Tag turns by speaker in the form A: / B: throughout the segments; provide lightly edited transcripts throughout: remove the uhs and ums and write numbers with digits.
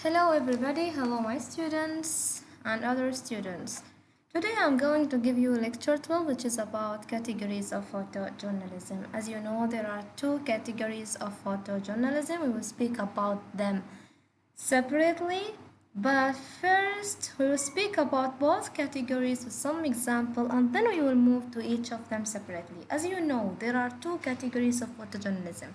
A: Hello everybody, hello my students and other students. Today I'm going to give you lecture 12 which is about categories of photojournalism. As you know, there are two categories of photojournalism. We will speak about them separately, but first we will speak about both categories with some example and then we will move to each of them separately. As you know, there are two categories of photojournalism.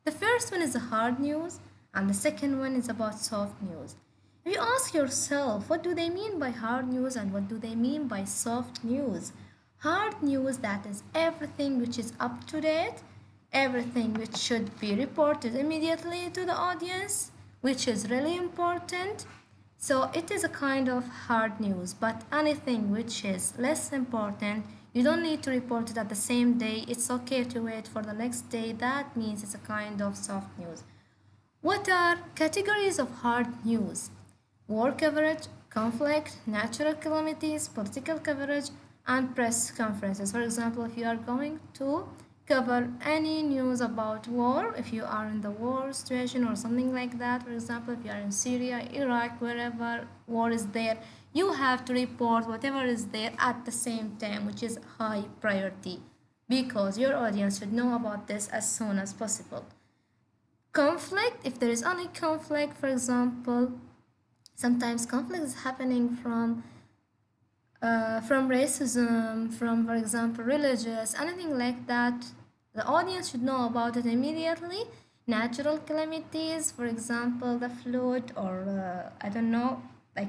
A: The first one is the hard news and the second one is about soft news. If you ask yourself, what do they mean by hard news and what do they mean by soft news? Hard news, that is everything which is up to date, everything which should be reported immediately to the audience, which is really important. So it is a kind of hard news, but anything which is less important, you don't need to report it at the same day. It's okay to wait for the next day. That means it's a kind of soft news. What are categories of hard news? War coverage, conflict, natural calamities, political coverage, and press conferences. For example, if you are going to cover any news about war, if you are in the war situation or something like that, for example, if you are in Syria, Iraq, wherever war is there, you have to report whatever is there at the same time, which is high priority, because your audience should know about this as soon as possible. Conflict, if there is any conflict, for example, sometimes conflict is happening from racism, from, for example, religious, anything like that, the audience should know about it immediately. Natural calamities, for example, the flood or I don't know, like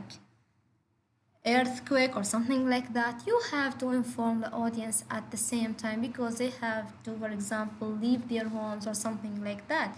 A: earthquake or something like that, you have to inform the audience at the same time because they have to, for example, leave their homes or something like that.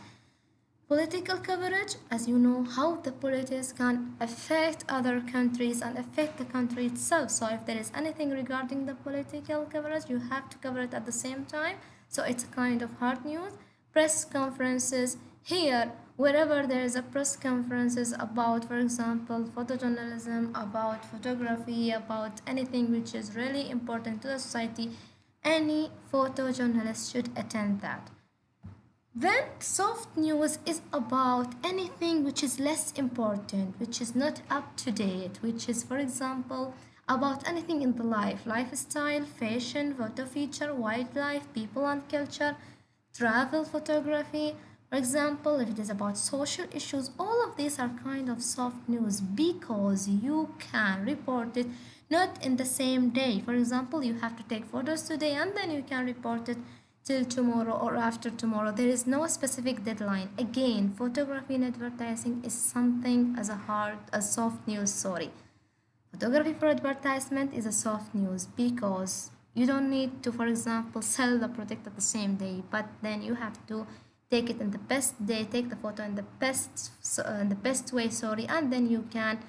A: Political coverage, as you know, how the politics can affect other countries and affect the country itself. So if there is anything regarding the political coverage, you have to cover it at the same time. So it's a kind of hard news. Press conferences, here, wherever there is a press conferences about, for example, photojournalism, about photography, about anything which is really important to the society, any photojournalist should attend that. Then soft news is about anything which is less important, which is not up to date, which is, for example, about anything in the life, lifestyle, fashion, photo feature, wildlife, people and culture, travel photography. For example, if it is about social issues, all of these are kind of soft news because you can report it not in the same day. For example, you have to take photos today and then you can report it till tomorrow or after tomorrow. There is no specific deadline. Again, photography in advertising is something as a soft news, sorry. Photography for advertisement is a soft news because you don't need to, for example, sell the product at the same day, but then you have to take it in the best day, take the photo in the best way, sorry, and then you can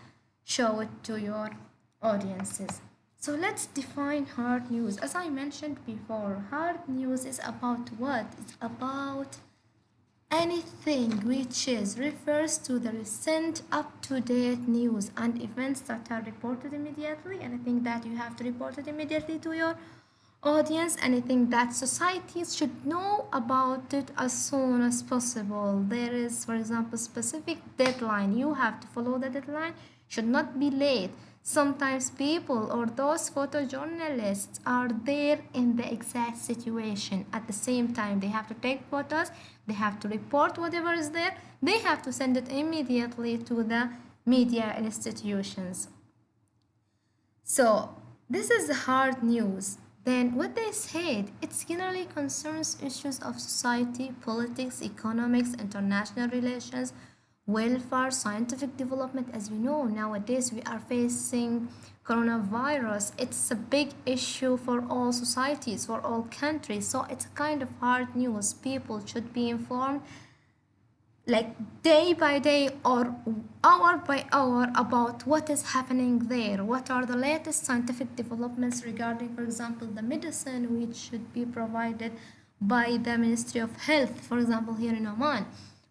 A: show it to your audiences. So let's define hard news. As I mentioned before, hard news is about what? It's about anything which is refers to the recent up-to-date news and events that are reported immediately, anything that you have to report it immediately to your audience, anything that societies should know about it as soon as possible. There is, for example, specific deadline. You have to follow the deadline, should not be late. Sometimes people or those photojournalists are there in the exact situation at the same time. They have to take photos, they have to report whatever is there, they have to send it immediately to the media institutions. So this is the hard news. Then what they said, it generally concerns issues of society, politics, economics, international relations, welfare, scientific development. As you know, nowadays we are facing coronavirus. It's a big issue for all societies, for all countries. So it's a kind of hard news. People should be informed like day by day or hour by hour about what is happening there, what are the latest scientific developments regarding, for example, the medicine which should be provided by the Ministry of Health, for example, here in Oman,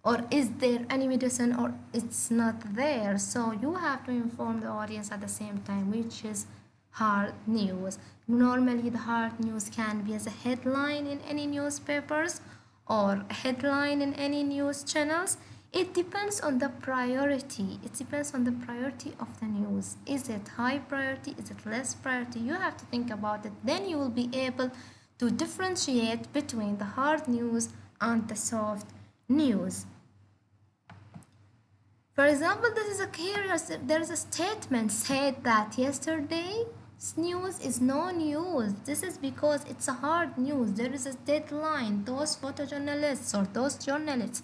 A: or is there any medicine or it's not there. So you have to inform the audience at the same time, which is hard news. Normally the hard news can be as a headline in any newspapers or a headline in any news channels. It depends on the priority. It depends on the priority of the news. Is it high priority? Is it less priority? You have to think about it. Then you will be able to differentiate between the hard news and the soft news. For example, this is a curious, there is a statement said that yesterday's news is no news. This is because it's a hard news. There is a deadline. Those photojournalists or those journalists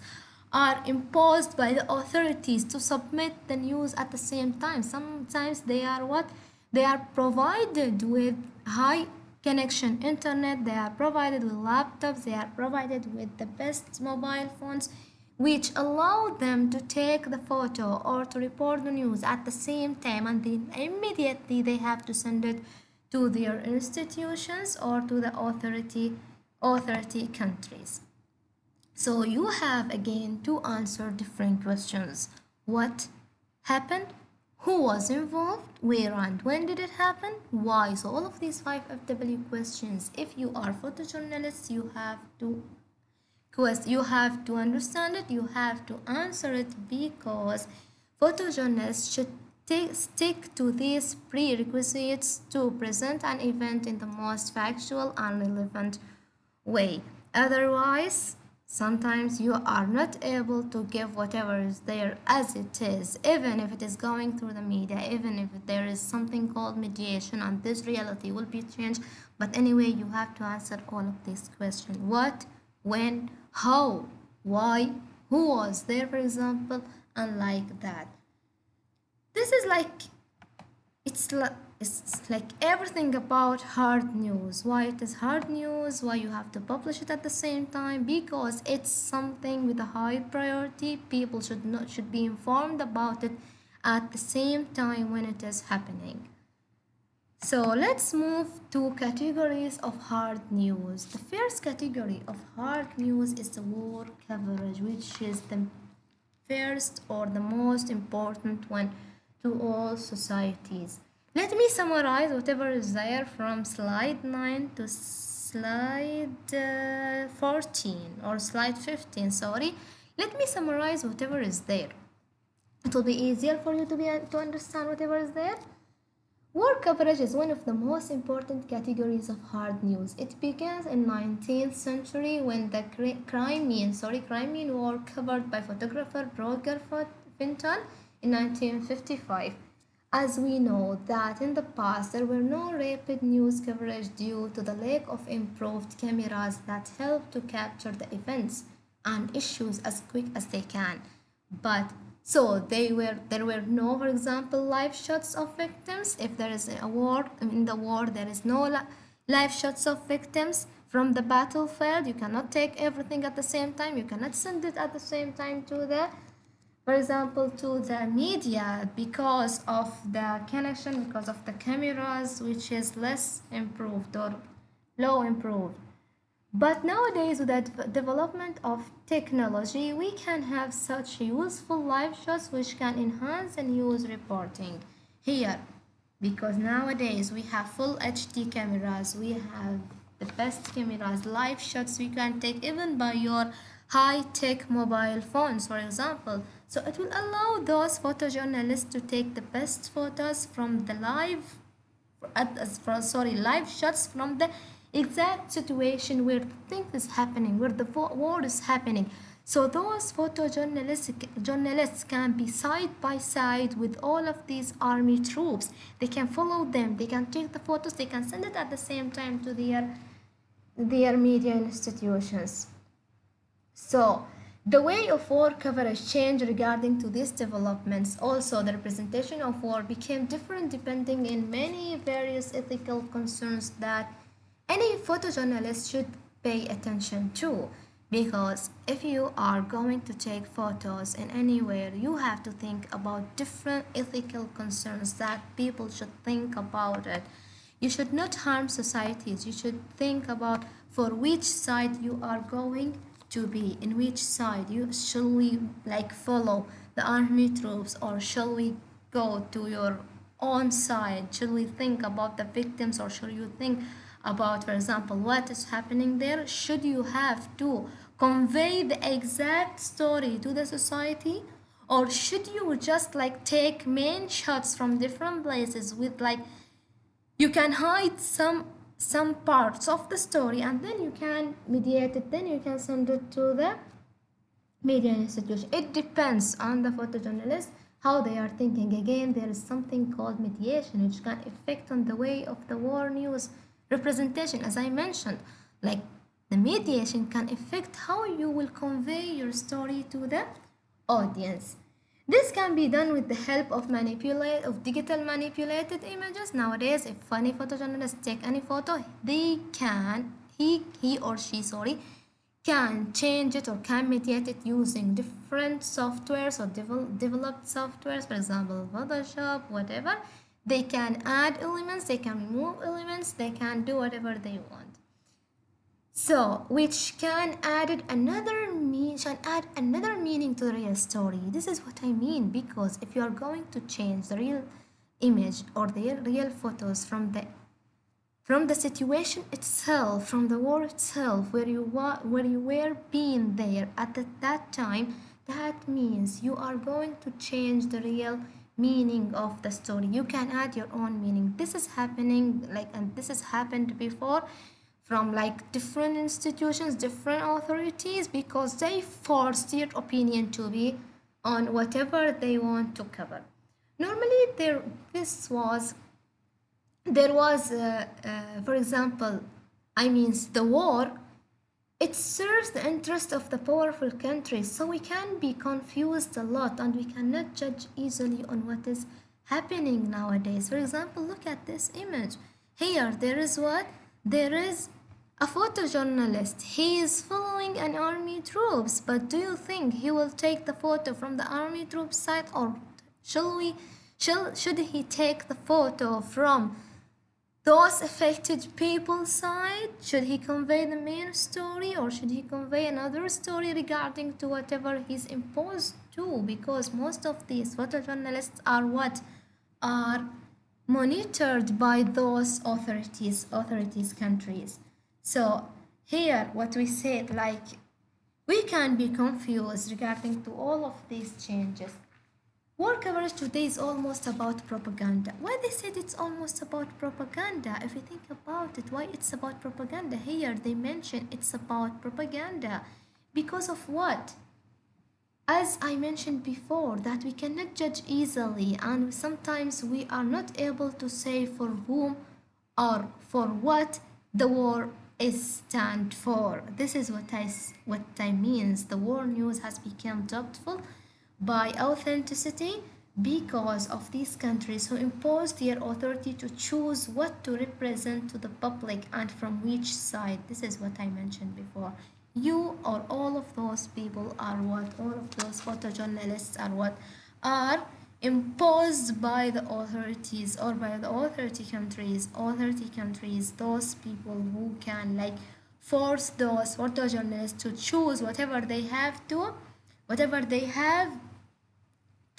A: are imposed by the authorities to submit the news at the same time. Sometimes they are what? They are provided with high connection internet, they are provided with laptops, they are provided with the best mobile phones which allow them to take the photo or to report the news at the same time, and then immediately they have to send it to their institutions or to the authority countries. So you have again to answer different questions. What happened? Who was involved? Where and when did it happen? Why? So all of these 5 FW questions, if you are photojournalists, you have to understand it, you have to answer it, because photojournalists should stick to these prerequisites to present an event in the most factual and relevant way. Otherwise, sometimes you are not able to give whatever is there as it is, even if it is going through the media, even if there is something called mediation and this reality will be changed. But anyway, you have to answer all of these questions. What, when, how, why, who was there, for example, and like that. This is like, it's like everything about hard news. Why it is hard news, why you have to publish it at the same time, because it's something with a high priority. People should be informed about it at the same time when it is happening. So let's move to categories of hard news. The first category of hard news is the war coverage, which is the first or the most important one to all societies. Let me summarize whatever is there from slide 9 to slide 14 or slide 15, sorry. Let me summarize whatever is there. It will be easier for you to understand whatever is there. War coverage is one of the most important categories of hard news. It begins in 19th century when the Crimean War, covered by photographer Roger Fenton in 1955. As we know that in the past there were no rapid news coverage due to the lack of improved cameras that help to capture the events and issues as quick as they can. But so there were no, for example, live shots of victims. If there is a war, in the war there is no live shots of victims from the battlefield. You cannot take everything at the same time. You cannot send it at the same time to the, for example, to the media, because of the connection, because of the cameras, which is less improved or low improved. But nowadays, with the development of technology, we can have such useful live shots which can enhance the news reporting here. Because nowadays we have full HD cameras, we have the best cameras, live shots we can take even by your high-tech mobile phones, for example. So it will allow those photojournalists to take the best photos from the live shots from the exact situation where the thing is happening, where the war is happening. So those journalists can be side by side with all of these army troops. They can follow them, they can take the photos, they can send it at the same time to their media institutions. So the way of war coverage changed regarding to these developments. Also, the representation of war became different depending in many various ethical concerns that any photojournalist should pay attention to. Because if you are going to take photos in anywhere, you have to think about different ethical concerns that people should think about it. You should not harm societies. You should think about for which side you are going to be, in which side. Shall we follow the army troops, or shall we go to your own side? Should we think about the victims, or should you think about, for example, what is happening there? Should you have to convey the exact story to the society, or should you just like take main shots from different places with like you can hide some parts of the story and then you can mediate it, then you can send it to the media institution. It depends on the photojournalist how they are thinking. Again, there is something called mediation which can affect on the way of the war news representation, as I mentioned. Like the mediation can affect how you will convey your story to the audience. This can be done with the help of digital manipulated images. Nowadays, if funny photojournalists take any photo, they can he or she can change it or can mediate it using different softwares or developed softwares, for example, Photoshop, whatever. They can add elements, they can remove elements, they can do whatever they want. So, which can add another meaning to the real story. This is what I mean, because if you are going to change the real image or the real photos from the situation itself, from the war itself, where you were being there at that time, that means you are going to change the real meaning of the story. You can add your own meaning. This is happening and this has happened before from like different institutions, different authorities, because they force their opinion to be on whatever they want to cover. Normally, there was, for example, the war, it serves the interest of the powerful countries, so we can be confused a lot and we cannot judge easily on what is happening nowadays. For example, look at this image. Here, there is what? There is a photojournalist. He is following an army troops, but do you think he will take the photo from the army troops side, or should he take the photo from those affected people's side? Should he convey the main story, or should he convey another story regarding to whatever he's imposed to? Because most of these photojournalists are monitored by those authorities countries. So here what we said, like, we can be confused regarding to all of these changes. War coverage today is almost about propaganda. Why they said it's almost about propaganda? If you think about it, why it's about propaganda? Here they mention it's about propaganda. Because of what? As I mentioned before, that we cannot judge easily, and sometimes we are not able to say for whom or for what the war is stand for. This is what I means. The war news has become doubtful by authenticity because of these countries who impose their authority to choose what to represent to the public and from which side. This is what I mentioned before. You or all of those people are what? All of those photojournalists are what? Are imposed by the authorities or by the authority countries, those people who can like force those photojournalists to choose whatever they have to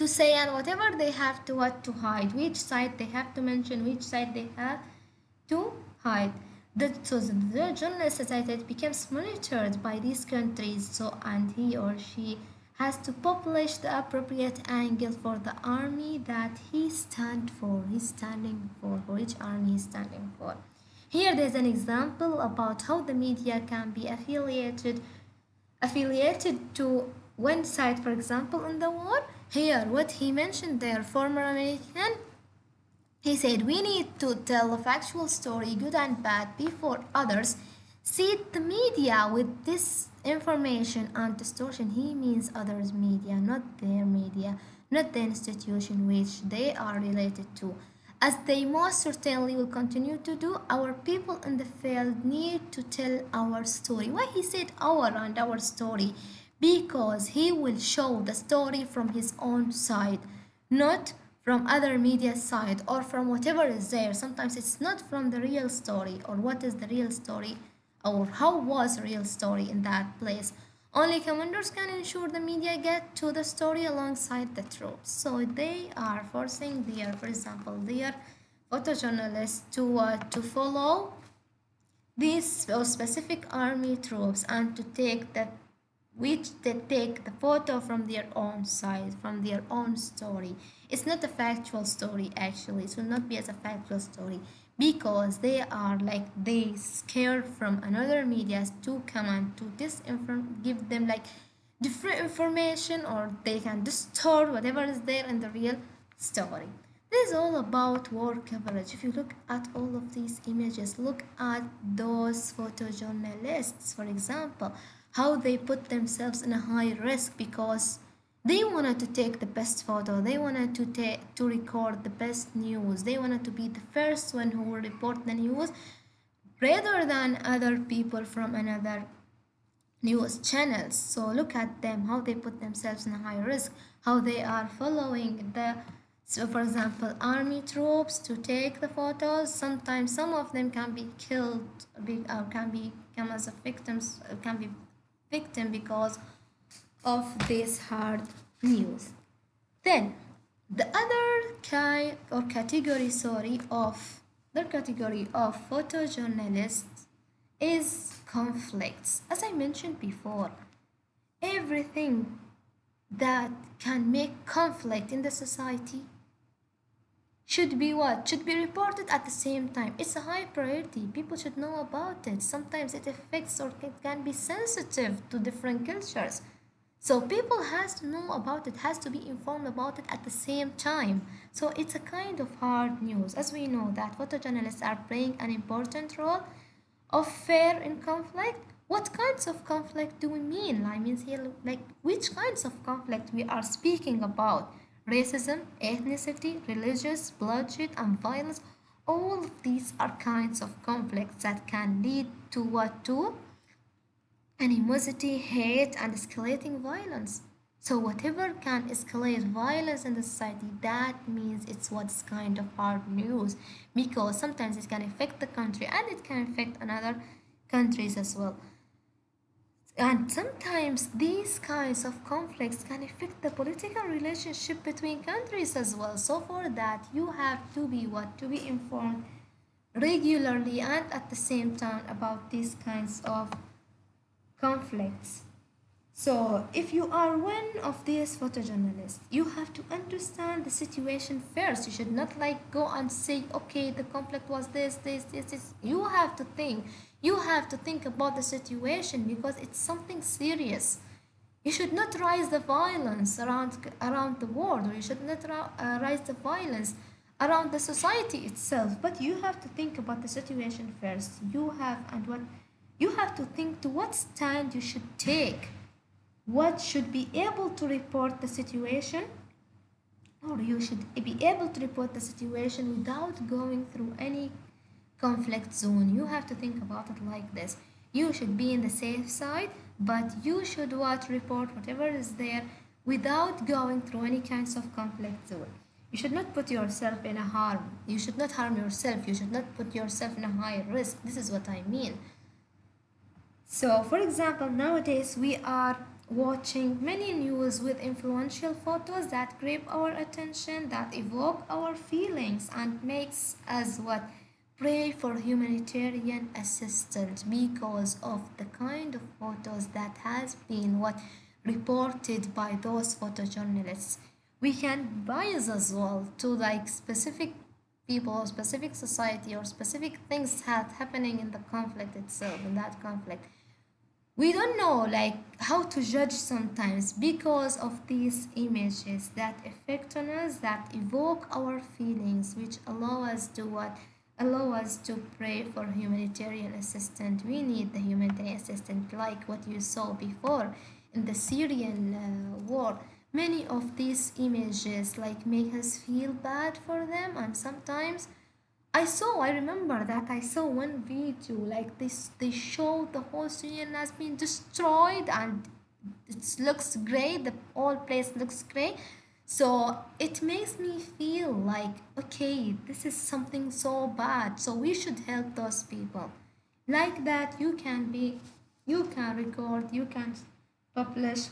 A: say, and whatever they have to hide, which side they have to mention, which side they have to hide. So the journalist, as I said, becomes monitored by these countries, so and he or she has to publish the appropriate angle for the army that he's standing for, which army he's standing for. Here there's an example about how the media can be affiliated to one side, for example, in the war. Here, what he mentioned there, former American, he said, we need to tell a factual story, good and bad, before others seed the media with this information and distortion. He means others' media, not their media, not the institution which they are related to. As they most certainly will continue to do, our people in the field need to tell our story. Why he said our story? Because he will show the story from his own side, not from other media side or from whatever is there. Sometimes it's not from the real story, or what is the real story, or how was the real story in that place. Only commanders can ensure the media get to the story alongside the troops. So they are forcing for example, their photojournalists to follow these specific army troops and to take which they take the photo from their own side, from their own story. It's not a factual story actually. It will not be as a factual story because they are like they scared from another medias to come and to disinform, give them like different information, or they can distort whatever is there in the real story. This is all about war coverage. If you look at all of these images, look at those photojournalists, for example, how they put themselves in a high risk because they wanted to take the best photo, they wanted to record the best news, they wanted to be the first one who will report the news rather than other people from another news channels. So look at them, how they put themselves in a high risk, how they are following the, so for example, army troops to take the photos. Sometimes some of them can be killed, can become as a victims, can be victim because of this hard news. Then the other kind or category, sorry, of the category of photojournalists is conflicts. As I mentioned before, everything that can make conflict in the society should be what? Should be reported at the same time. It's a high priority. People should know about it. Sometimes it affects or it can be sensitive to different cultures. So people has to know about it, has to be informed about it at the same time. So it's a kind of hard news. As we know that photojournalists are playing an important role of fair in conflict. What kinds of conflict do we mean? I mean here, like which kinds of conflict we are speaking about? Racism, ethnicity, religious, bloodshed, and violence. All of these are kinds of conflicts that can lead to what? To animosity, hate, and escalating violence. So whatever can escalate violence in the society, that means it's what's kind of hard news because sometimes it can affect the country and it can affect another countries as well. And sometimes these kinds of conflicts can affect the political relationship between countries as well. So for that, you have to be what? To be informed regularly and at the same time about these kinds of conflicts. So, if you are one of these photojournalists, you have to understand the situation first. You should not like go and say, okay, the conflict was this. You have to think. You have to think about the situation because it's something serious. You should not rise the violence around the world, or you should not rise the violence around the society itself. But you have to think about the situation first. You have to think to what stand you should take, what should be able to report the situation, or you should be able to report the situation without going through any conflict zone. You have to think about it like this. You should be in the safe side, but you should what? Report whatever is there without going through any kinds of conflict zone. You should not put yourself in a harm. You should not harm yourself. You should not put yourself in a high risk. This is what I mean. So, for example, nowadays we are watching many news with influential photos that grab our attention, that evoke our feelings, and makes us what? Pray for humanitarian assistance because of the kind of photos that has been what? Reported by those photojournalists. We can bias as well to like specific people or specific society or specific things happening in the conflict itself, in that conflict. We don't know like how to judge sometimes because of these images that affect on us, that evoke our feelings, which allow us to what? Allow us to pray for humanitarian assistance. We need the humanitarian assistance like what you saw before in the Syrian war. Many of these images like make us feel bad for them, and sometimes I remember that I saw one video like this. They showed the whole Syrian has been destroyed and it looks great. The whole place looks great. So it makes me feel like, okay, this is something so bad. So we should help those people. Like that, you can record, you can publish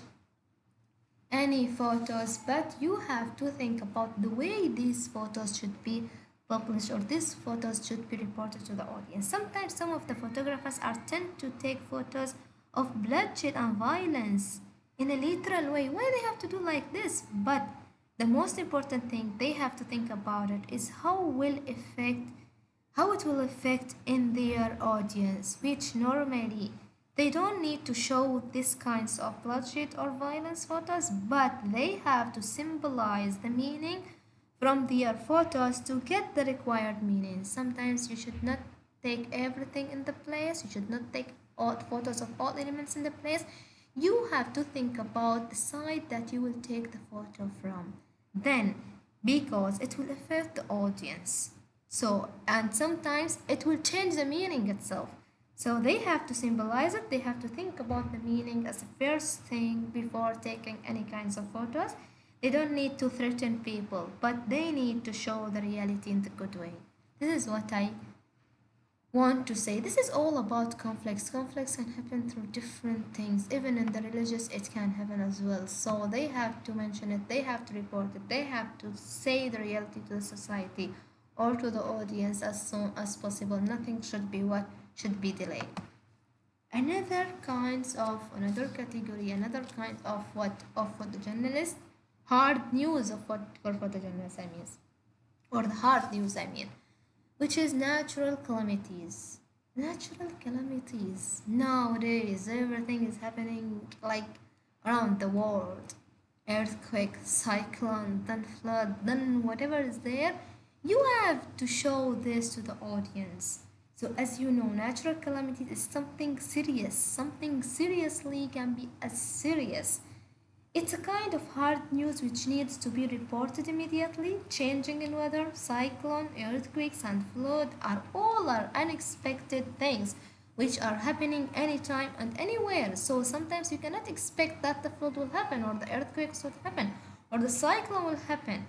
A: any photos, but you have to think about the way these photos should be published or these photos should be reported to the audience. Sometimes some of the photographers are tend to take photos of bloodshed and violence in a literal way. Why they have to do like this? But the most important thing they have to think about it is how it will affect in their audience, which normally they don't need to show this kinds of bloodshed or violence photos, but they have to symbolize the meaning from their photos to get the required meaning. Sometimes you should not take everything in the place, you should not take all photos of all elements in the place. You have to think about the side that you will take the photo from. Then, because it will affect the audience. So, and sometimes it will change the meaning itself. So they have to symbolize it, they have to think about the meaning as the first thing before taking any kinds of photos. They don't need to threaten people, but they need to show the reality in the good way. This is what I want to say. This is all about conflicts. Conflicts can happen through different things. Even in the religious, it can happen as well. So they have to mention it, they have to report it, they have to say the reality to the society or to the audience as soon as possible. Nothing should be what should be delayed. Another category, another kind of what of photojournalist, hard news of what for photojournalists I mean, or the hard news I mean, which is natural calamities. Natural calamities. Nowadays, everything is happening like around the world. Earthquake, cyclone, then flood, then whatever is there. You have to show this to the audience. So, as you know, natural calamities is something serious. Something seriously can be as serious. It's a kind of hard news which needs to be reported immediately. Changing in weather, cyclone, earthquakes, and flood are unexpected things which are happening anytime and anywhere. So sometimes you cannot expect that the flood will happen or the earthquakes will happen or the cyclone will happen.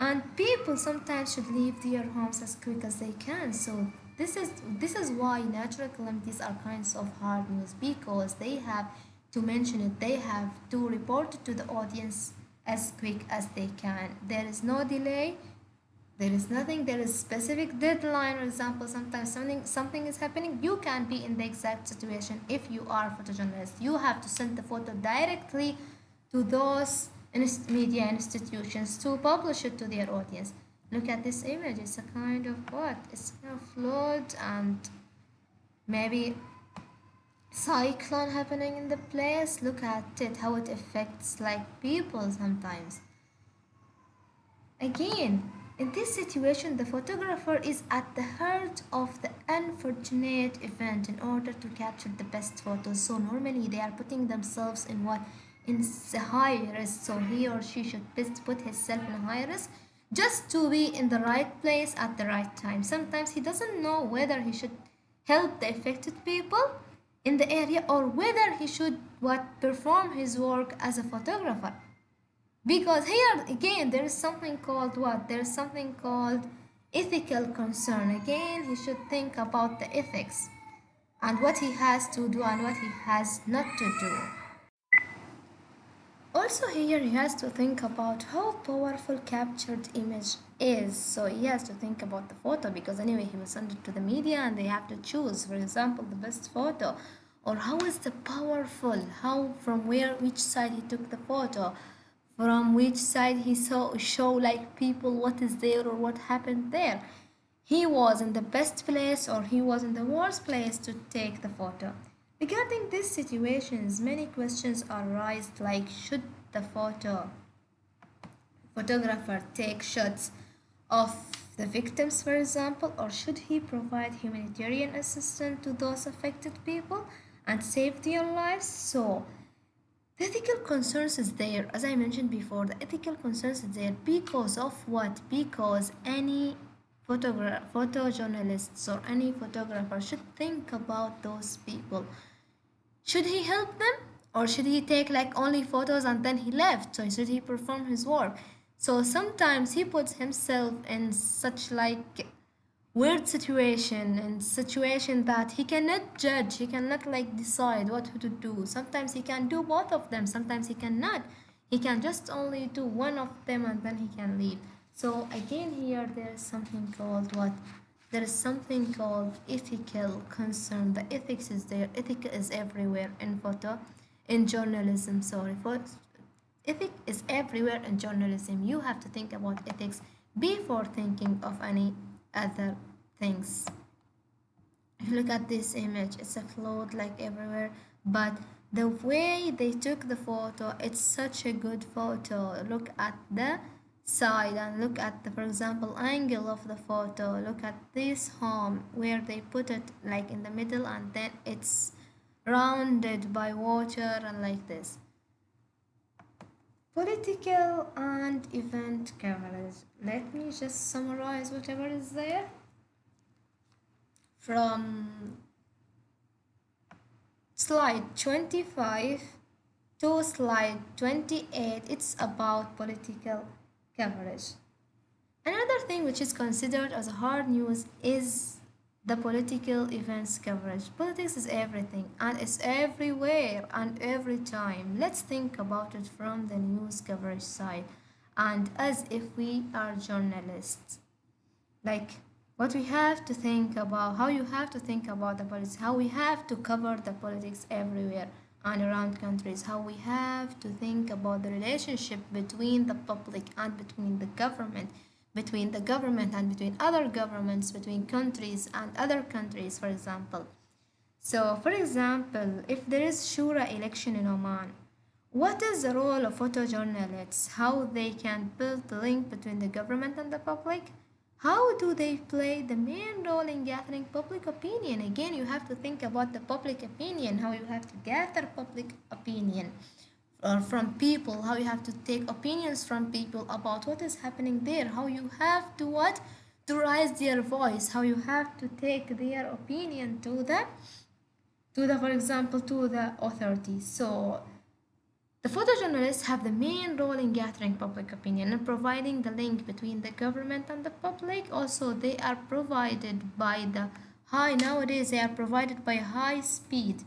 A: And people sometimes should leave their homes as quick as they can. So this is why natural calamities are kinds of hard news, because they have to mention it, they have to report it to the audience as quick as they can. There is no delay, there is nothing, there is specific deadline. For example, sometimes something is happening, you can be in the exact situation. If you are a photojournalist, you have to send the photo directly to those media institutions to publish it to their audience. Look at this image, it's a kind of what? It's kind of flood and maybe cyclone happening in the place. Look at it, how it affects like people sometimes. Again, in this situation, the photographer is at the heart of the unfortunate event in order to capture the best photos. So normally they are putting themselves in what? In high risk. So he or she should best put himself in high risk just to be in the right place at the right time. Sometimes he doesn't know whether he should help the affected people in the area or whether he should perform his work as a photographer. Because here again there is something called what? There is something called ethical concern. Again, he should think about the ethics and what he has to do and what he has not to do. Also here he has to think about how powerful captured image is. So he has to think about the photo, because anyway he will send it to the media and they have to choose, for example, the best photo, or how is the powerful, how from where, which side he took the photo, from which side he show like people what is there or what happened there. He was in the best place or he was in the worst place to take the photo. Regarding these situations, many questions are raised, like should the photographer take shots of the victims, for example, or should he provide humanitarian assistance to those affected people and save their lives? So the ethical concerns is there, as I mentioned before. The ethical concerns is there because of what? Because any photojournalists or any photographer should think about those people. Should he help them, or should he take like only photos and then he left? So should he perform his work? So sometimes he puts himself in such like weird situation, and situation that he cannot judge, he cannot like decide what to do. Sometimes he can do both of them, sometimes he cannot. He can just only do one of them and then he can leave. So again here there is something called what? there is something called ethical concern. The ethics is there. Ethic is everywhere in in journalism. Sorry, for ethic is everywhere in journalism. You have to think about ethics before thinking of any other things. If you look at this image, it's a float like everywhere, but the way they took the photo, it's such a good photo. Look at the side and look at the, for example, angle of the photo. Look at this home where they put it like in the middle and then it's rounded by water and like this. Political and event coverage. Let me just summarize whatever is there from slide 25 to slide 28. It's about political coverage. Another thing which is considered as hard news is the political events coverage. Politics is everything and it's everywhere and every time. Let's think about it from the news coverage side and as if we are journalists. Like what we have to think about, how you have to think about the politics, how we have to cover the politics everywhere and around countries, how we have to think about the relationship between the public and between the government and between other governments, between countries and other countries, for example. So, for example, if there is Shura election in Oman, what is the role of photojournalists? How they can build the link between the government and the public? How do they play the main role in gathering public opinion? Again, you have to think about the public opinion, how you have to gather public opinion from people, how you have to take opinions from people about what is happening there, how you have to what? To raise their voice, how you have to take their opinion to the for example to the authorities. So the photojournalists have the main role in gathering public opinion and providing the link between the government and the public. Also, they are provided by the nowadays they are provided by high speed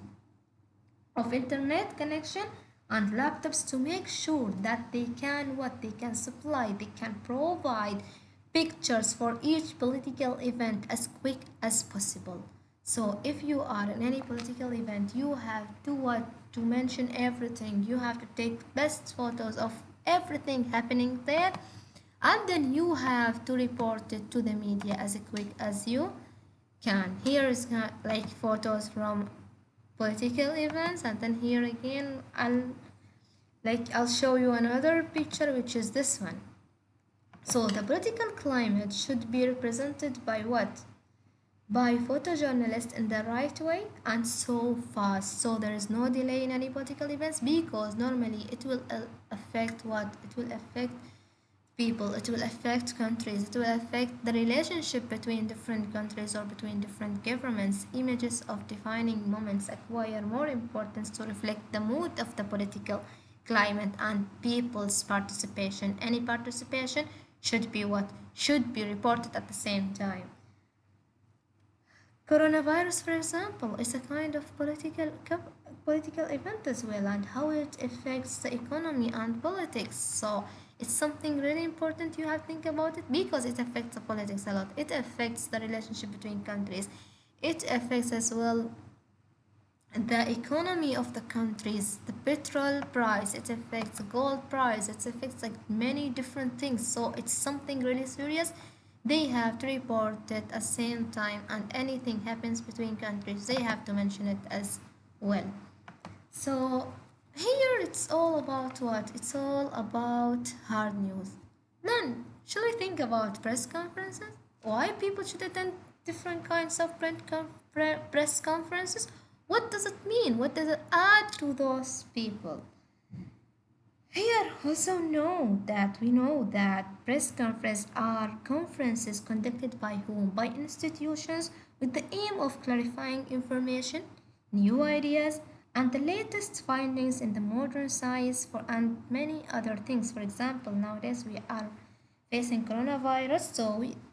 A: of internet connection and laptops to make sure that they can supply, they can provide pictures for each political event as quick as possible. So if you are in any political event, you have to what? To mention everything. You have to take best photos of everything happening there and then you have to report it to the media as quick as you can. Here is like photos from political events and then here again I'll show you another picture which is this one. So the political climate should be represented by what? By photojournalists in the right way and so fast, so there is no delay in any political events because normally it will affect what? It will affect people, it will affect countries, it will affect the relationship between different countries or between different governments. Images of defining moments acquire more importance to reflect the mood of the political climate and people's participation. Any participation should be what? Should be reported at the same time. Coronavirus, for example, is a kind of political event as well, and how it affects the economy and politics. So it's something really important you have to think about it because it affects the politics a lot. It affects the relationship between countries. It affects as well the economy of the countries, the petrol price, it affects the gold price, it affects like many different things. So it's something really serious. They have to report it at the same time and anything happens between countries, they have to mention it as well. So here it's all about what? It's all about hard news. Then, shall we think about press conferences? Why people should attend different kinds of press conferences? What does it mean? What does it add to those people? Here also we know that press conferences are conferences conducted by whom? By institutions with the aim of clarifying information, new ideas, and the latest findings in the modern science and many other things. For example, nowadays we are facing coronavirus,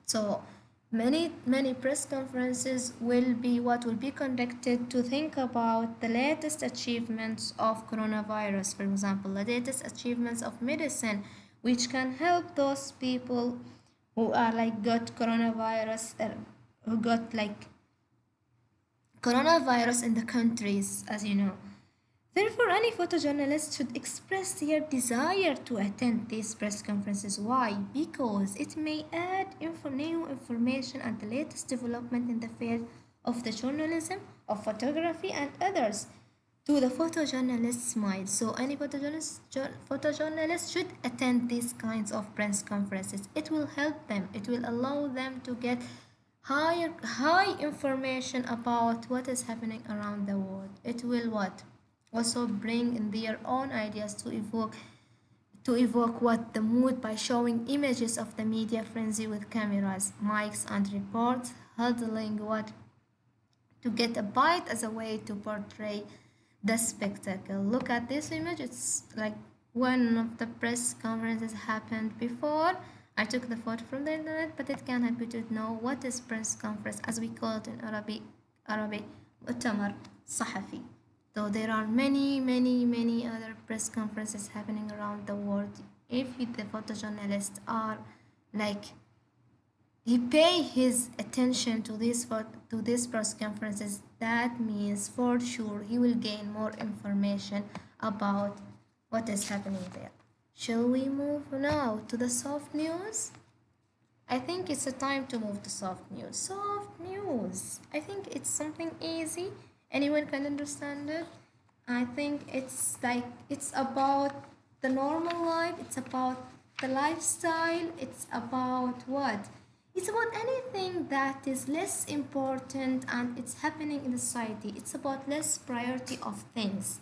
A: so many press conferences will be conducted to think about the latest achievements of coronavirus, for example, the latest achievements of medicine which can help those people who are like got coronavirus who got like coronavirus in the countries, as you know. Therefore, any photojournalist should express their desire to attend these press conferences. Why? Because it may add new information and the latest development in the field of the journalism, of photography, and others to the photojournalist's mind. So, any photojournalist should attend these kinds of press conferences. It will help them. It will allow them to get high information about what is happening around the world. It will what? Also bring in their own ideas to evoke what the mood by showing images of the media frenzy with cameras, mics and reports, huddling what to get a bite as a way to portray the spectacle. Look at this image. It's like one of the press conferences happened before. I took the photo from the internet, but it can help you to know what is press conference, as we call it in Arabic, مؤتمر صحفي. Though there are many other press conferences happening around the world. If the photojournalists are like he pay his attention to these press conferences, that means for sure he will gain more information about what is happening there. Shall we move now to the soft news? I think it's a time to move to soft news. Soft news. I think it's something easy. Anyone can understand it. I think it's about the normal life. It's about the lifestyle. It's about what? It's about anything that is less important and it's happening in the society. It's about less priority of things.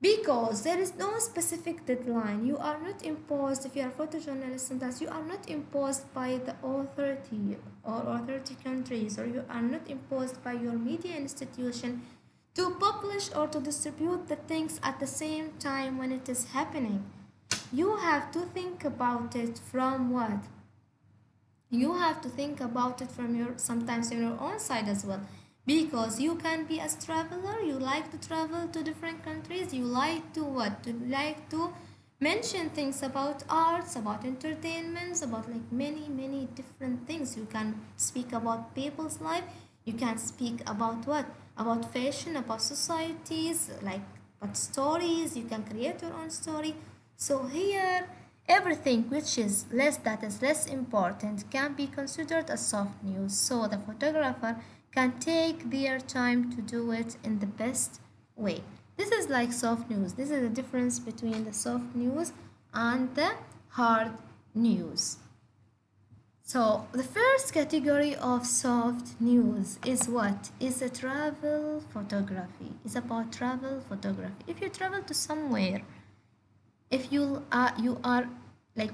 A: Because there is no specific deadline. You are not imposed, if you are a photojournalist, sometimes you are not imposed by the authority or authority countries, or you are not imposed by your media institution to publish or to distribute the things at the same time when it is happening. You have to think about it from what? You have to think about it from sometimes your own side as well, because you can be a traveler. You like to travel to different countries. You like to what? You like to mention things about arts, about entertainments, about like many different things. You can speak about people's life. You can speak about what? About fashion, about societies, like about stories. You can create your own story. So here, everything which is less important can be considered as soft news. So the photographer can take their time to do it in the best way. This is like soft news. This is the difference between the soft news and the hard news. So the first category of soft news is what? Is a travel photography. It's about travel photography. If you travel to somewhere, if you are like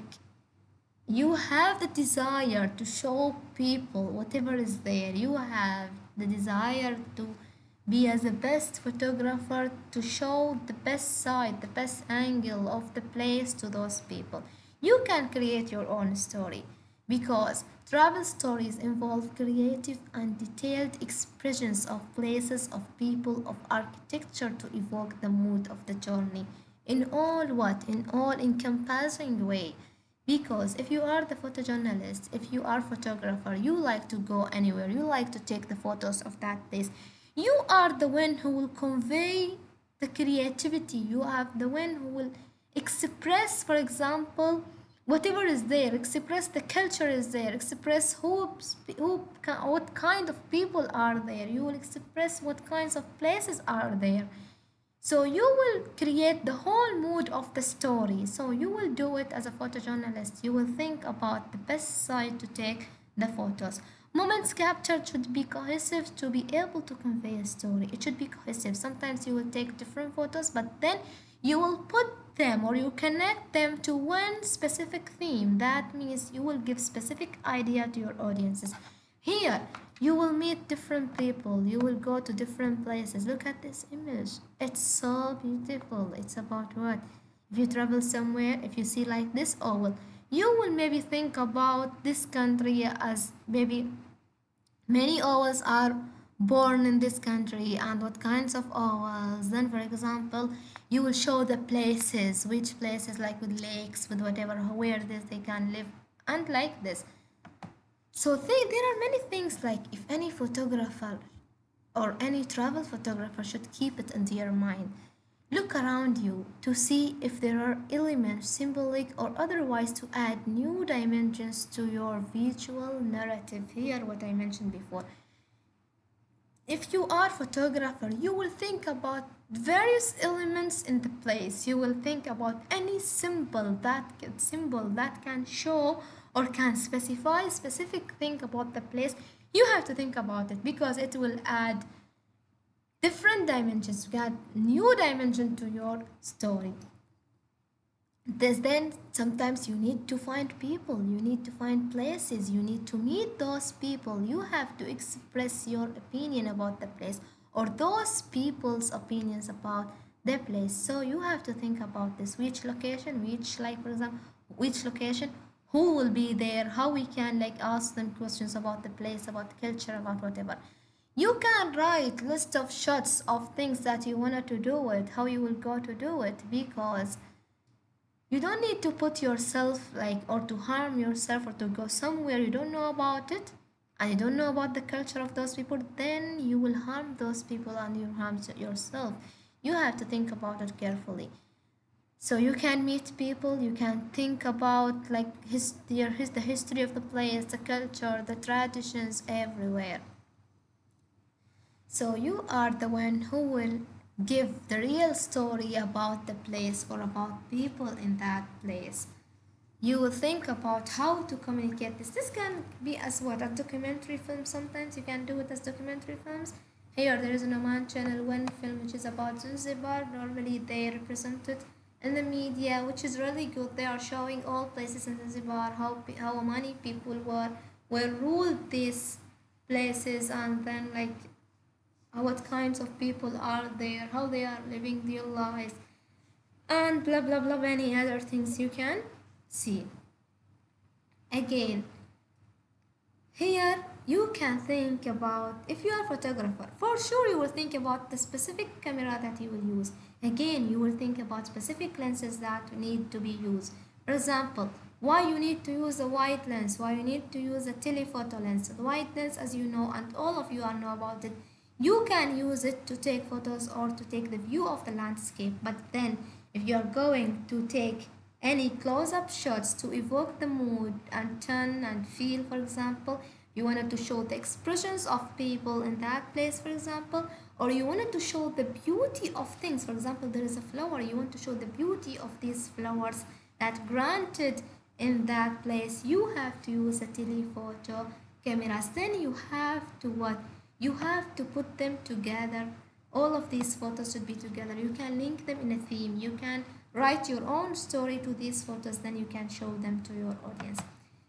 A: you have the desire to show people whatever is there. You have the desire to be as the best photographer, to show the best side, the best angle of the place to those people. You can create your own story, because travel stories involve creative and detailed expressions of places, of people, of architecture to evoke the mood of the journey in all what? In all encompassing way. Because if you are the photojournalist, if you are photographer, you like to go anywhere, you like to take the photos of that place. You are the one who will convey the creativity. You are the one who will express, for example, whatever is there, express the culture is there, express what kind of people are there. You will express what kinds of places are there. So you will create the whole mood of the story. So you will do it as a photojournalist. You will think about the best side to take the photos. Moments captured should be cohesive to be able to convey a story. It should be cohesive. Sometimes you will take different photos, but then you will put them or you connect them to one specific theme. That means you will give specific idea to your audiences. Here, you will meet different people. You will go to different places. Look at this image. It's so beautiful. It's about what? If you travel somewhere, if you see like this owl, you will maybe think about this country as maybe many owls are born in this country and what kinds of owls. Then, for example, you will show the places, which places like with lakes, with whatever, where this they can live, and like this. So there are many things like if any photographer or any travel photographer should keep it in their mind. Look around you to see if there are elements, symbolic or otherwise, to add new dimensions to your visual narrative. Here, what I mentioned before. If you are a photographer, you will think about various elements in the place. You will think about any symbol that can show or can specify specific thing about the place. You have to think about it because it will add different dimensions, you add new dimension to your story. Then sometimes you need to find people, you need to find places, you need to meet those people, you have to express your opinion about the place or those people's opinions about the place. So you have to think about this, which location, which, like for example, which location, who will be there, how we can like ask them questions about the place, about the culture, about whatever. You can write list of shots of things that you wanted to do it, how you will go to do it, because you don't need to put yourself like or to harm yourself or to go somewhere you don't know about it and you don't know about the culture of those people. Then you will harm those people and you harm yourself. You have to think about it carefully. So you can meet people, you can think about like the history of the place, the culture, the traditions everywhere. So you are the one who will give the real story about the place or about people in that place. You will think about how to communicate this. This can be as what, a documentary film. Sometimes you can do it as documentary films. Here there is an Oman Channel 1 film which is about Zanzibar. Normally they represent it in the media, which is really good. They are showing all places in Zanzibar, how many people were ruled these places, and then like what kinds of people are there, how they are living their lives, and blah blah blah, many other things you can see. Again, here you can think about, if you are a photographer, for sure you will think about the specific camera that you will use. Again, you will think about specific lenses that need to be used. For example, why you need to use a wide lens, why you need to use a telephoto lens. The wide lens, as you know, and all of you are know about it, you can use it to take photos or to take the view of the landscape. But then if you are going to take any close-up shots to evoke the mood and tone and feel, for example, you wanted to show the expressions of people in that place, for example, or you wanted to show the beauty of things. For example, there is a flower, you want to show the beauty of these flowers that granted in that place, you have to use a telephoto cameras. Then you have to what? You have to put them together. All of these photos should be together. You can link them in a theme. You can write your own story to these photos, then you can show them to your audience.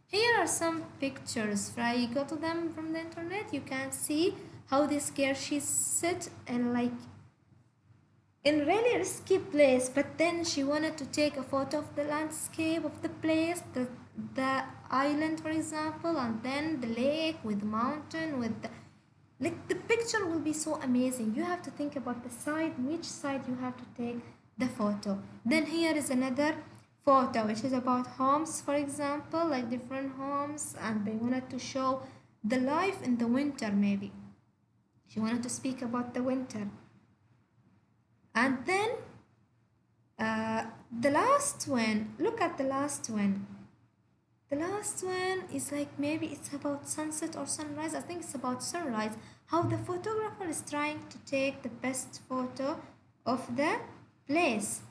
A: Here are some pictures. If you go to them from the internet, you can see how this girl, she sit and like in really risky place, but then she wanted to take a photo of the landscape of the place, the island, for example, and then the lake with mountain with the, like the picture will be so amazing. You have to think about the side, which side you have to take the photo. Then here is another photo which is about homes, for example, like different homes, and they wanted to show the life in the winter. Maybe she wanted to speak about the winter. And then the last one, look at the last one. The last one is like maybe it's about sunset or sunrise. I think it's about sunrise. How the photographer is trying to take the best photo of the place.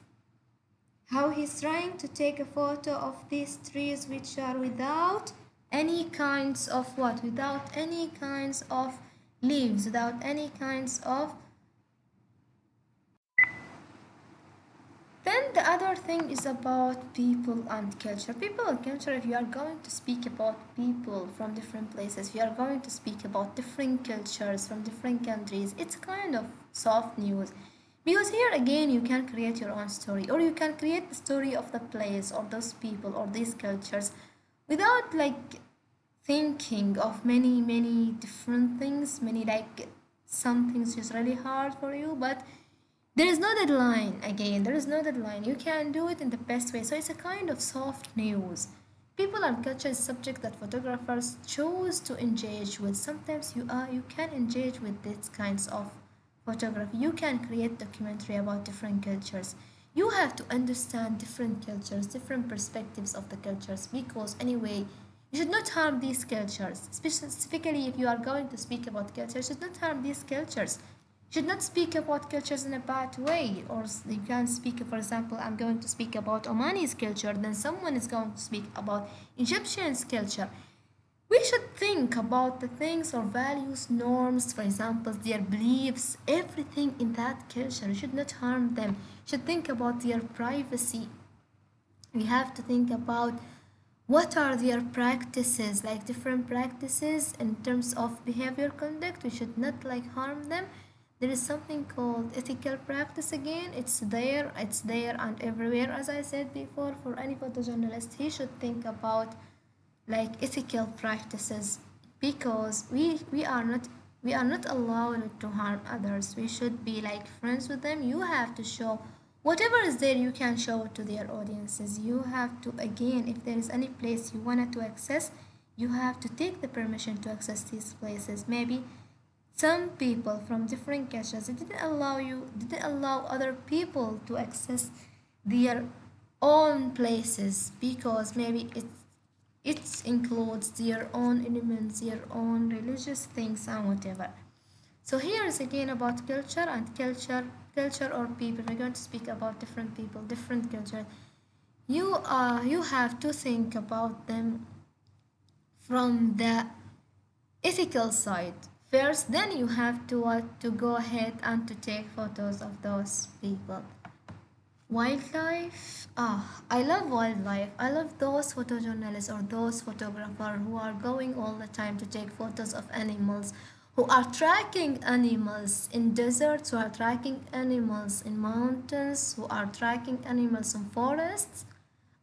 A: How he's trying to take a photo of these trees which are without any kinds of what? Without any kinds of leaves, without any kinds of. Then the other thing is about people and culture. People and culture, if you are going to speak about people from different places, if you are going to speak about different cultures from different countries, it's kind of soft news. Because here again, you can create your own story, or you can create the story of the place or those people or these cultures without like thinking of many different things, many like some things is really hard for you, but there is no deadline. Again, there is no deadline. You can do it in the best way. So it's a kind of soft news. People and culture is subject that photographers choose to engage with. Sometimes you can engage with these kinds of photography. You can create documentary about different cultures. You have to understand different cultures, different perspectives of the cultures, because anyway, you should not harm these cultures. Specifically, if you are going to speak about culture, you should not harm these cultures. You should not speak about cultures in a bad way. Or you can speak, for example, I'm going to speak about Omani's culture, then someone is going to speak about Egyptian's culture. We should think about the things or values, norms, for example, their beliefs, everything in that culture. You should not harm them. You should think about their privacy. We have to think about what are their practices, like different practices in terms of behavior conduct. We should not like harm them. There is something called ethical practice again. It's there and everywhere. As I said before, for any photojournalist, he should think about like ethical practices, because we are not allowed to harm others. We should be like friends with them. You have to show whatever is there, you can show it to their audiences. You have to, again, if there is any place you wanted to access, you have to take the permission to access these places. Maybe some people from different cultures, they didn't allow other people to access their own places, because maybe it includes their own elements, their own religious things and whatever. So here is again about culture and culture or people. We're going to speak about different people, different culture. You have to think about them from the ethical side first. Then you have to go ahead and to take photos of those people. Wildlife. I love wildlife. I love those photojournalists or those photographers who are going all the time to take photos of animals, who are tracking animals in deserts, who are tracking animals in mountains, who are tracking animals in forests.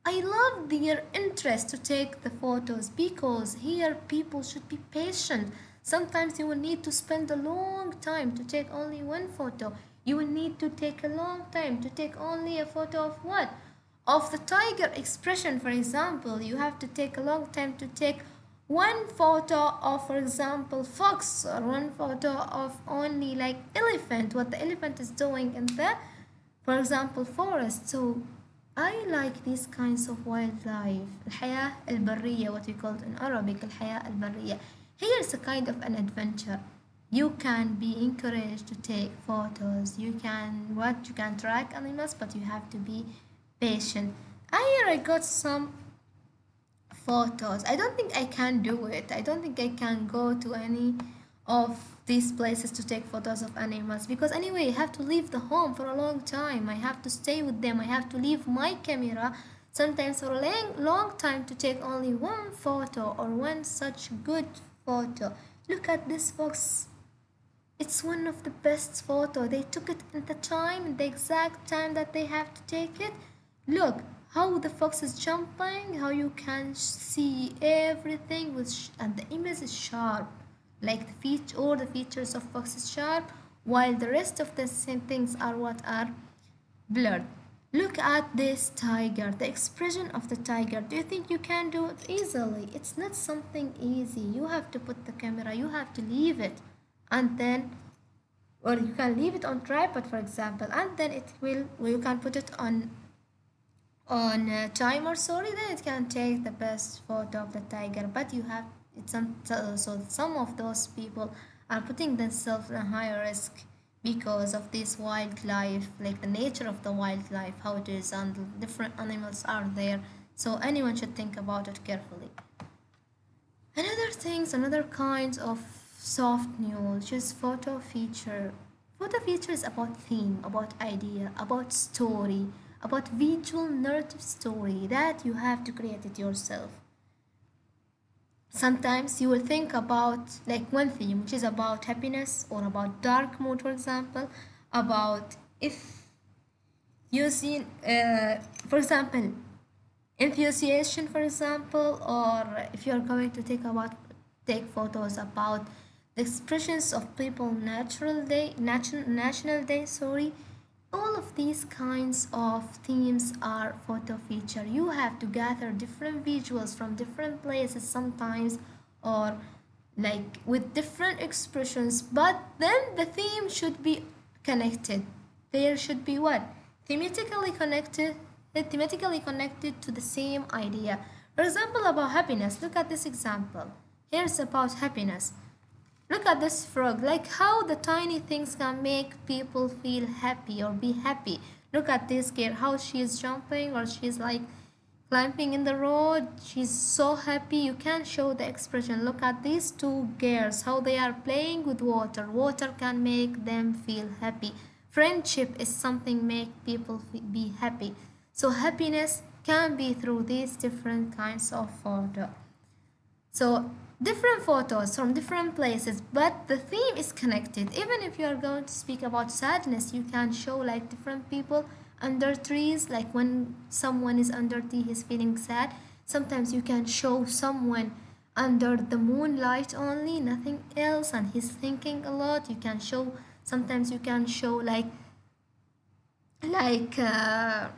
A: I love their interest to take the photos, because here people should be patient. Sometimes you will need to spend a long time to take only one photo. You will need to take a long time to take only a photo of what? Of the tiger expression, for example. You have to take a long time to take one photo of, for example, fox, or one photo of only like elephant, what the elephant is doing in the, for example, forest. So I like these kinds of wildlife. الحياة البرية, what we call it in Arabic, الحياة البرية. Here's a kind of an adventure. You can be encouraged to take photos. You can track animals, but you have to be patient. I got some photos. I don't think I can do it. I don't think I can go to any of these places to take photos of animals, because anyway, I have to leave the home for a long time. I have to stay with them. I have to leave my camera sometimes for a long time to take only one photo or one such good photo. Look at this fox. It's one of the best photo. They took it in the time, in the exact time that they have to take it. Look how the fox is jumping, how you can see everything and the image is sharp. Like all the features of fox is sharp, while the rest of the same things are blurred. Look at this tiger, the expression of the tiger. Do you think you can do it easily? It's not something easy. You have to put the camera, you have to leave it, and then, or you can leave it on tripod, for example, and then you can put it on a timer, sorry, then it can take the best photo of the tiger. But you have it's so some of those people are putting themselves in a higher risk because of this wildlife, like the nature of the wildlife, how it is, and the different animals are there. So anyone should think about it carefully. Another kind of soft news, which is photo feature. Photo feature is about theme, about idea, about story, about visual narrative story that you have to create it yourself. Sometimes you will think about like one theme, which is about happiness or about dark mood, for example, about if you see, for example, enthusiasm, for example, or if you are going to take photos about the expressions of people national day, sorry, All of these kinds of themes are photo feature. You have to gather different visuals from different places sometimes, or like with different expressions, but then the theme should be connected. There should be what? Thematically connected, thematically connected to the same idea. For example, about happiness, look at this example. Here's about happiness. Look at this frog, like how the tiny things can make people feel happy or be happy. Look at this girl, how she's jumping or she's like climbing in the road. She's so happy. You can show the expression. Look at these two girls, how they are playing with water. Water can make them feel happy. Friendship is something make people be happy. So happiness can be through these different kinds of photo. So different photos from different places, but the theme is connected. Even if you are going to speak about sadness, you can show like different people under trees, like when someone is under tree, he's feeling sad. Sometimes you can show someone under the moonlight only, nothing else, and he's thinking a lot. You can show, sometimes you can show like uh,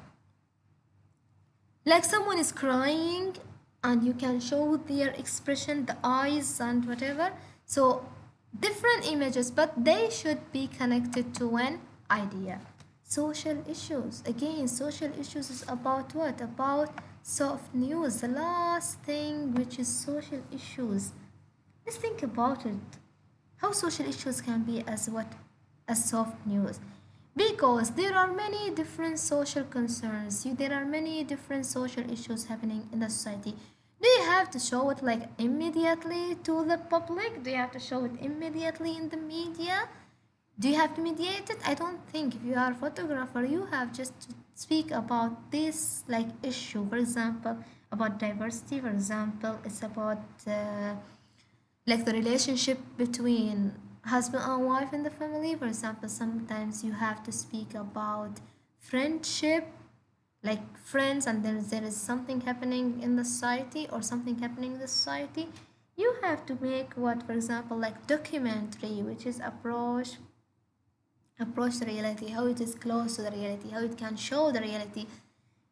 A: like someone is crying and you can show their expression, the eyes and whatever. So different images, but they should be connected to an idea. Social issues, again, social issues is about what? About soft news, the last thing, which is social issues. Let's think about it. How social issues can be as what? As soft news. Because there are many different social concerns, there are many different social issues happening in the society. Do you have to show it like immediately to the public? Do you have to show it immediately in the media? Do you have to mediate it? I don't think. If you are a photographer, you have just to speak about this like issue. For example, about diversity. For example, it's about like the relationship between husband and wife in the family. For example, sometimes you have to speak about friendship, like friends, and there is something happening in the society or something happening in the society. You have to make what, for example, like documentary, which is approach the reality, how it is close to the reality, how it can show the reality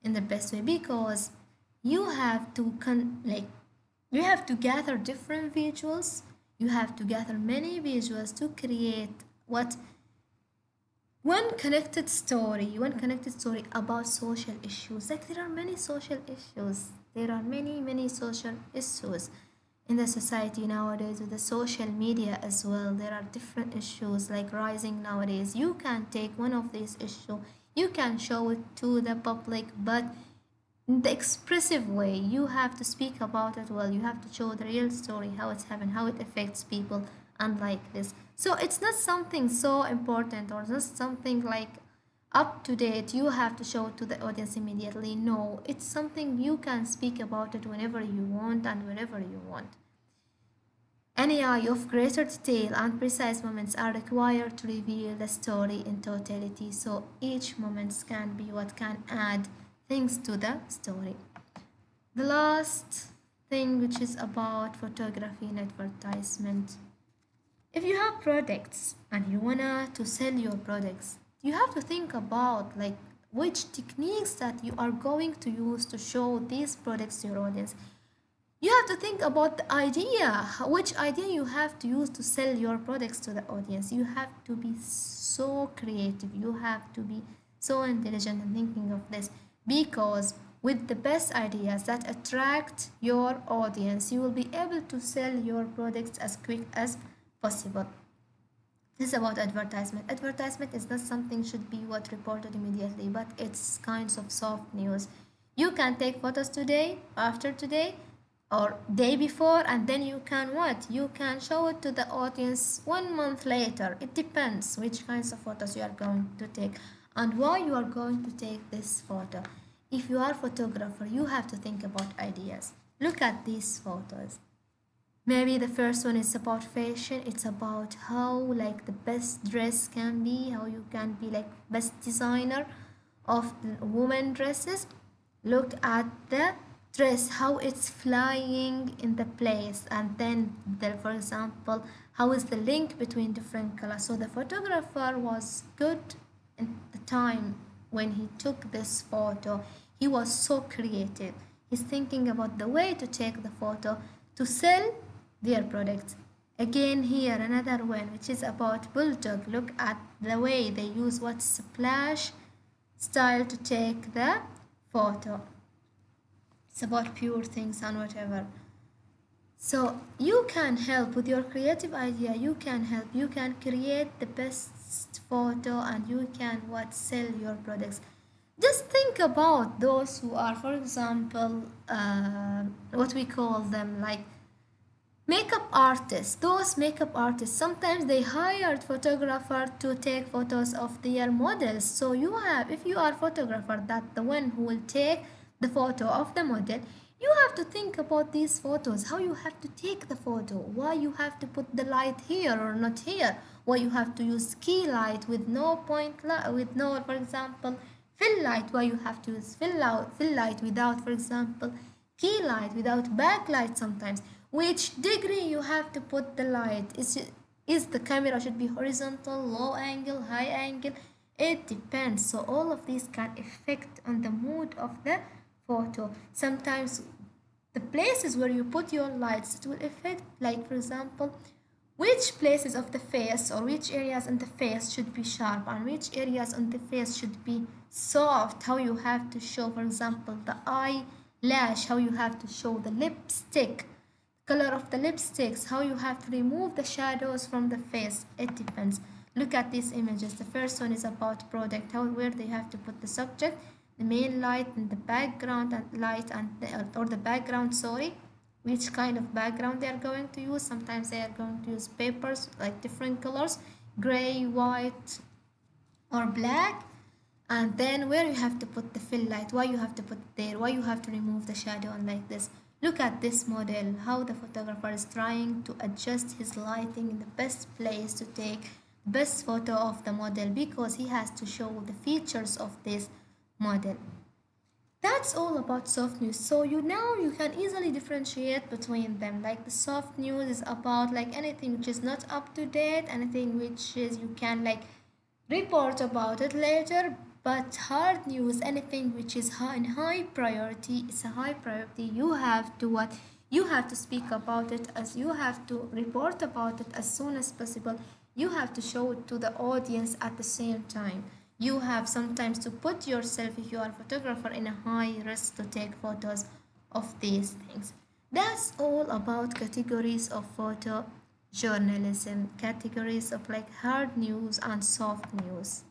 A: in the best way. Because you have to you have to gather different visuals, you have to gather many visuals to create what, one connected story about social issues. Like there are many social issues, there are many social issues in the society nowadays, with the social media as well. There are different issues like rising nowadays. You can take one of these issues, you can show it to the public, but in the expressive way. You have to speak about it well, you have to show the real story, how it's happened, how it affects people, unlike this. So it's not something so important or just something like up to date you have to show it to the audience immediately. No, it's something you can speak about it whenever you want and wherever you want. Any eye of greater detail and precise moments are required to reveal the story in totality. So each moment can be what can add things to the story. The last thing, which is about photography and advertisement. If you have products and you wanna to sell your products, you have to think about like which techniques that you are going to use to show these products to your audience. You have to think about the idea, which idea you have to use to sell your products to the audience. You have to be so creative, you have to be so intelligent in thinking of this, because with the best ideas that attract your audience, you will be able to sell your products as quick as possible. This is about advertisement. Advertisement is not something should be what reported immediately, but it's kinds of soft news. You can take photos today, after today, or day before, and then you can what? You can show it to the audience 1 month later. It depends which kinds of photos you are going to take and why you are going to take this photo. If you are a photographer, you have to think about ideas. Look at these photos. Maybe the first one is about fashion. It's about how like the best dress can be, how you can be like best designer of the women dresses. Look at the dress, how it's flying in the place, and then there, for example, how is the link between different colors. So the photographer was good in the time when he took this photo, he was so creative. He's thinking about the way to take the photo to sell their products. Again, here another one, which is about bulldog. Look at the way they use what splash style to take the photo. It's about pure things and whatever. So you can help with your creative idea. You can help. You can create the best photo, and you can what sell your products. Just think about those who are, for example, what we call them, like makeup artists. Those makeup artists, sometimes they hired photographer to take photos of their models. So you have, if you are photographer, that the one who will take the photo of the model, you have to think about these photos, how you have to take the photo, why you have to put the light here or not here, why you have to use key light with no point light, with no, for example, fill light, why you have to use fill light without, for example, key light, without backlight sometimes, which degree you have to put the light, is the camera should be horizontal, low angle, high angle, it depends. So all of these can affect on the mood of the photo. Sometimes the places where you put your lights, it will affect, like for example, which places of the face or which areas on the face should be sharp and which areas on the face should be soft, how you have to show, for example, the eyelash, how you have to show the lipstick, color of the lipsticks, how you have to remove the shadows from the face, it depends. Look at these images. The first one is about product, how where they have to put the subject, the main light and the background and light and or the background, sorry, which kind of background they are going to use. Sometimes they are going to use papers like different colors, gray, white, or black. And then where you have to put the fill light, why you have to put there, why you have to remove the shadow, and like this. Look at this model, how the photographer is trying to adjust his lighting in the best place to take best photo of the model, because he has to show the features of this model. That's all about soft news. So you can easily differentiate between them. Like the soft news is about like anything which is not up to date, anything which is you can like report about it later. But hard news, anything which is in high priority, it's a high priority. You have to what? You have to speak about it, as you have to report about it as soon as possible. You have to show it to the audience at the same time. You have sometimes to put yourself, if you are a photographer, in a high risk to take photos of these things. That's all about categories of photojournalism, categories of like hard news and soft news.